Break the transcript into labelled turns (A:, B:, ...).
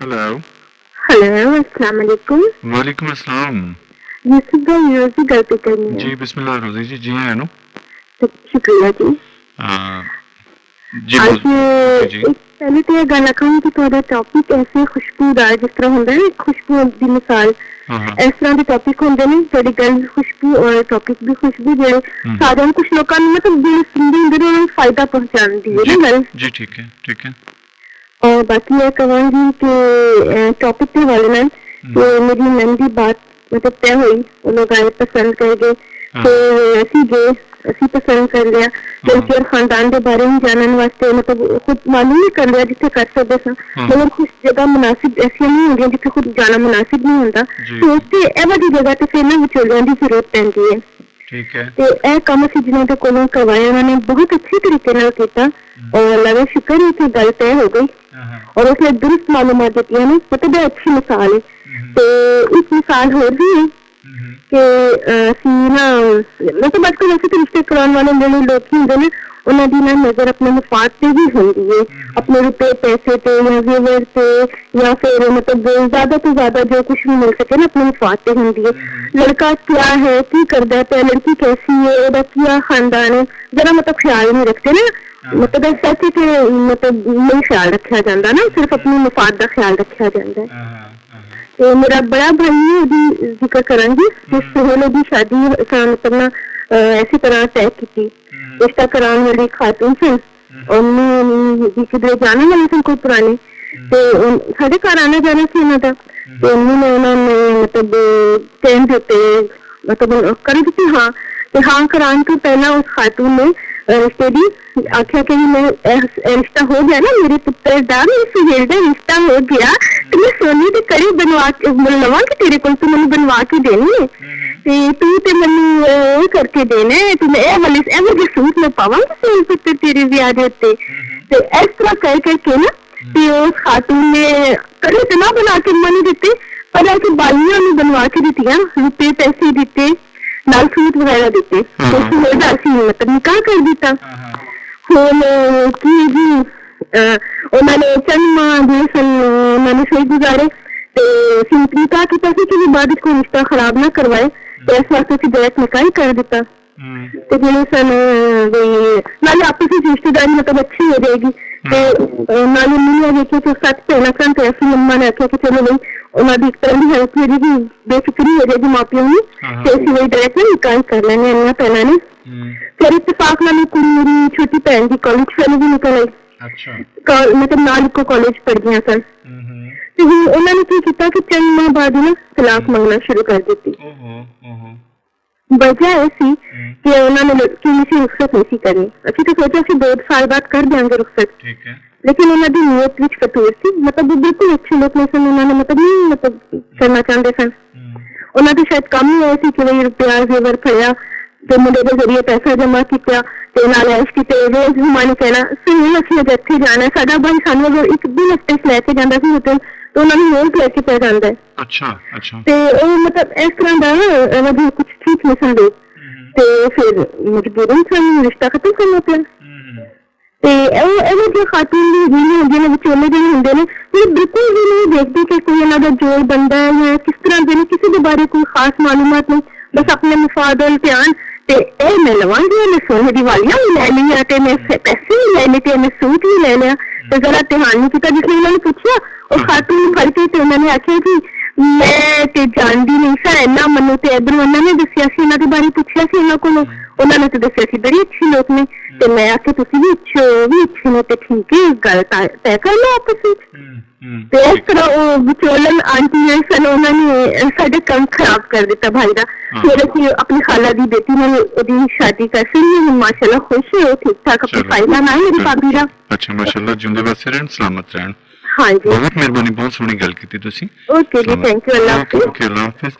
A: Hello.
B: Hello, अस्सलाम वालेकुम।
A: वालेकुम अस्सलाम।
B: यूसुफ भाई रोजी गल करनी है।
A: जी बिस्मिल्लाह रोजी जी, जी हैं नु।
B: शुक्रिया जी।
A: जी
B: आज
A: जी
B: एक पहले तो ये गल आखांगी कि ਤੁਹਾਡਾ ਟੌਪਿਕ ਐਸੇ ਖੁਸ਼ਬੂਦਾਰ ਜਿਸ ਤਰ੍ਹਾਂ ਹੁੰਦਾ ਹੈ ਖੁਸ਼ਬੂ ਦੀ ਮਿਸਾਲ ਇਸ ਤਰ੍ਹਾਂ ਦੇ ਟੌਪਿਕ ਹੁੰਦੇ ਨੇ ਤੁਹਾਡੀ ਗੱਲ ਖੁਸ਼ਬੂ ਔਰ ਟੌਪਿਕ ਦੀ ਖੁਸ਼ਬੂ ਜਿਹੜੇ ਸਾਰਿਆਂ ਨੂੰ ਕੁਝ ਲੋਕਾਂ ਨੂੰ ਮਤਲਬ ਜਿਹੜੇ ਸੁਣਦੇ ਹੁੰਦੇ ਨੇ ਉਹਨਾਂ ਨੂੰ ਫਾਇਦਾ ਪਹੁੰਚਾਉਂਦੀ ਹੈ ਨਾ ਗੱਲ
A: ਜੀ ਠੀਕ है
B: और बाकी मैं कहूँगी कि टॉपिक के हवाले में तो मेरी मैम की बात मतलब तय हुई वो लोग आए पसंद कर गए फिर ऐसी गए ऐसी पसंद कर लिया तो फिर खानदान के बारे में जानने वास्ते मतलब खुद मालूम नहीं कर लिया जिथे कर सकते सन मगर कुछ जगह मुनासिब ऐसी नहीं होंगी जिथे खुद जाना मुनासिब नहीं होता तो उससे एवं जगह तो फिर ना विचोलियां की जरूरत पैंती है। ਤੇ ਇਹ ਕੰਮ ਅਸੀਂ ਜਿਨ੍ਹਾਂ ਦੇ ਕੋਲੋਂ ਕਰਵਾਇਆ ਉਹਨਾਂ ਨੇ ਬਹੁਤ ਅੱਛੇ ਤਰੀਕੇ ਨਾਲ ਕੀਤਾ और लगा शुक्र है कि गल तय हो गई और उसने दुरुस्त मालूमात देती है ना मतलब अच्छी मिसाल है। तो एक मिसाल हो भी है कि ना मतलब आजकल वैसे तो रिश्ते कराने वाले ਜਿਹੜੇ ਲੋਕ ਹੁੰਦੇ ਨੇ ਉਹਨਾਂ ਦੀ ਨਾ ਨਜ਼ਰ ਆਪਣੇ ਮੁਫਾਦ ਤੇ ਵੀ ਹੁੰਦੀ ਹੈ ਆਪਣੇ ਰੁਪਏ ਪੈਸੇ ਤੇ ਜਾਂ ਵੀਵਰ ਤੇ ਜਾਂ ਫਿਰ मतलब ज्यादा तो ज्यादा जो कुछ भी मिल सके ना अपने मुफाद पे होंगी है। लड़का क्या है की करता है लड़की कैसी है ਉਹਦਾ क्या खानदान है जरा मतलब ख्याल नहीं रखते ना मतलब सच कि मतलब नहीं ख्याल रखा जाता ना सिर्फ अपने मुफाद का ख्याल रखा जाता है। तो मेरा बड़ा भाई है ਉਹਦੀ जिक्र करांगी जिस सोहले की शादी मतलब ऐसी तरह तय की रिश्ता कराने वाली खातून से किधरे जाने वाले सन कोई पुराने तो साढ़े घर आना जाना से उन्होंने तो उन्होंने मतलब कहन देते मतलब कर दी हाँ तो हाँ कराने तो पहला उस खातून ने रिश्ते दी आख्या कि मैं रिश्ता हो गया ना मेरे पुत्र का मेरे सुहेल का रिश्ता हो गया तो मैं सोने की कड़ी बनवा के लवा कि तेरे को तू मैंने बनवा के देनी है ਤੇ ਤੂੰ ਤੇ ਮੈਨੂੰ ਇਹ ਕਰਕੇ ਦੇਣਾ ਤੇ ਮੈਂ ਇਹ ਵਾਲੇ ਸੂਟ ਮੈਂ ਪਾਵਾਂਗੀ ਸੋਨ ਪੁੱਤਰ ਤੇਰੇ ਵਿਆਹ ਦੇ ਉੱਤੇ ਤੇ ਇਸ ਤਰ੍ਹਾਂ ਕਹਿ ਕੇ ਨਾ ਤੇ ਉਸ ਖਾਤੂਨ ਨੇ ਕਦੇ ਤੇ ਨਾ ਬਣਾ ਕੇ ਮਨੀ ਦਿੱਤੇ ਪਰ ਆ ਕੇ ਬਾਲੀਆਂ ਨੂੰ ਬਣਵਾ ਕੇ ਦਿੱਤੀਆਂ ਰੁਪਏ ਪੈਸੇ ਦਿੱਤੇ ਨਾਲ ਸੂਟ ਵਗੈਰਾ ਦਿੱਤੇ ਉਸ ਨੂੰ ਇਹਦਾ ਅਸੀਂ ਮਤਲਬ ਨਿਕਾਹ ਕਰ ਦਿੱਤਾ। ਹੁਣ ਕੀ ਜੀ ਉਹਨਾਂ ਨੇ ਚੰਮਾ ਦੇ ਸਨ ਉਹਨਾਂ ਨੇ ਸਹੀ ਗੁਜ਼ਾਰੇ ਤੇ ਸਿੰਪਲੀ ਕਹਾ ਕੀਤਾ ਸੀ ਕਿ ਬਾਅਦ ਵਿੱਚ ਕੋਈ ਰਿਸ਼ਤਾ ਖਰਾਬ ਨਾ ਕਰਵਾਏ तो इस वास्ते से डायरेक्ट निकाह ही कर दिता तो जिन्हें सन नाले आपस में रिश्तेदारी मतलब अच्छी हो जाएगी तो नाले मम्मी देखिए तो सच कहना सन तो ऐसी मम्मा ने आख्या कि चलो भाई उन्होंने एक तरह की हेल्प हो जाएगी बेफिक्री हो जाएगी माँ प्यो की तो इसी वही डायरेक्ट ना निकाह कर लेने इन्ना पहला ने फिर इत्तेफाक नाल कुड़ी मेरी छोटी भैन की कॉलेज वाली भी निकल आई मतलब नाल को कॉलेज पढ़ गया सन तो उन्होंने की किया कि चंद माह बाद ना तलाक मंगना शुरू कर दी। वजह ऐसी कि उन्होंने लड़की से रुखसत नहीं करनी असं तो सोचा कि 2 साल बाद कर देंगे रुखसत लेकिन उन्होंने नीयत विच कसूर सी मतलब वो बिल्कुल अच्छे लोग नहीं सन उन्होंने मतलब नहीं मतलब करना चाहते सन उन्होंने शायद कम ही होया कि भाई रुपया जेवर फड़िया तो मुंडे के जरिए पैसा जमा किया तो नाल ऐश किते रोज घुमाने कहना सुनील असं अज इत्थे जाना साडा भाई सानू अगर एक दिन हफ्ते लैके जांदा सी होटल तो उन्होंने रोज लैके पै जांदा है। अच्छा ते ਉਹ मतलब इस तरह ਦਾ मतलब कुछ ठीक नहीं सन लोग ਤੇ ਫਿਰ ਮਜਬੂਰਨ ਸਾਨੂੰ ਰਿਸ਼ਤਾ ਖਤਮ ਕਰਨਾ ਪਿਆ ਤੇ ਇਹ ਜੋ ਖਾਤੂਨ ਦੀ ਜਿਹੜੀ ਹੁੰਦੀ ਨੇ ਵਿਚੋਲੇ ਜਿਹੜੇ ਹੁੰਦੇ ਨੇ ਉਹ ਬਿਲਕੁਲ ਵੀ ਨਹੀਂ ਦੇਖਦੇ ਕਿ ਕੋਈ ਇਹਨਾਂ ਦਾ ਜੋੜ ਬੰਦਾ ਹੈ ਜਾਂ ਕਿਸ ਤਰ੍ਹਾਂ ਦੇ ਨੇ ਕਿਸੇ ਦੇ ਬਾਰੇ ਕੋਈ ਖਾਸ ਮਾਲੂਮਾਤ ਨਹੀਂ ਬਸ ਆਪਣੇ ਮੁਫਾਦ ਵੱਲ ਧਿਆਨ ਤੇ ਇਹ ਮੈਂ ਲਵਾਂਗੀ ਮੈਂ ਸੋਨੇ ਦੀ ਵਾਲੀਆਂ ਵੀ ਲੈ ਲਈਆਂ ਤੇ ਮੈਂ ਪੈਸੇ ਵੀ ਲੈ ਲਏ ਤੇ ਮੈਂ ਸੂਟ ਵੀ ਲੈ ਲਿਆ ਤੇ ਜ਼ਰਾ ਧਿਆਨ ਨਹੀਂ ਕੀਤਾ ਜਿਸ ਨੇ ਉਹਨਾਂ ਨੇ ਪੁੱਛਿਆ ਉਹ ਖਾਤੂਨ ਨੂੰ ਫੜ ਕੇ ਤੇ ਉਹਨਾਂ ਨੇ ਆਖਿਆ ਕਿ ਮੈਂ ਤੇ ਜਾਣਦੀ ਨਹੀਂ ਸਾਂ ਇੰਨਾ ਮੈਨੂੰ ਤੇ ਇੱਧਰੋਂ ਉਹਨਾਂ ਨੇ ਦੱਸਿਆ ਸੀ ਇਹਨਾਂ ਦੇ ਬਾਰੇ ਪੁੱਛਿਆ ਸੀ ਇਹਨਾਂ ਕੋਲੋਂ ਉਹਨਾਂ ਨੇ ਤੇ ਦੱਸਿਆ ਸੀ ਬੜੀ ਅੱਛੀ ਲੋਕ ਨੇ ਤੇ ਮੈਂ ਆਖਿਆ ਤੁਸੀਂ ਵੀ ਅੱਛੇ ਨੇ ਤੇ ਠੀਕ ਹੈ ਗੱਲ ਤੈਅ ਕਰ ਲਓ ਆਪਸ ਵਿੱਚ ਤੇ ਇਸ ਤਰ੍ਹਾਂ ਉਹ ਵਿਚੋਲਨ ਆਂਟੀ ਸਨ ਉਹਨਾਂ ਨੇ ਸਾਡੇ ਕੰਮ ਖਰਾਬ ਕਰ ਦਿੱਤਾ ਭਾਈ ਦਾ ਫਿਰ ਅਸੀਂ ਆਪਣੀ ਖਾਲਾ ਦੀ ਬੇਟੀ ਨਾਲ ਉਹਦੀ ਸ਼ਾਦੀ ਕਰ ਸੀ ਮਾਸ਼ਾਅੱਲਾ ਖੁਸ਼ ਹੈ ਉਹ ਠੀਕ ਠਾਕ ਆਪਣੀ ਫਾਇਲਾ ਨਾਲ ਮੇਰੀ ਭਾਬੀ ਦਾ
A: ਅੱਛਾ ਮਾਸ਼ਾਅੱਲਾ ਜਿੰਦੇ ਵਾਸਤੇ ਰਹਿਣ ਸਲਾਮਤ ਰਹਿਣ।
B: हाँ जी
A: बहुत मेहरबानी बहुत सोहनी गल की तुसी।
B: ओके जी थैंक यू अल्लाह हाफिज़।
A: ओके अल्लाह हाफिज़।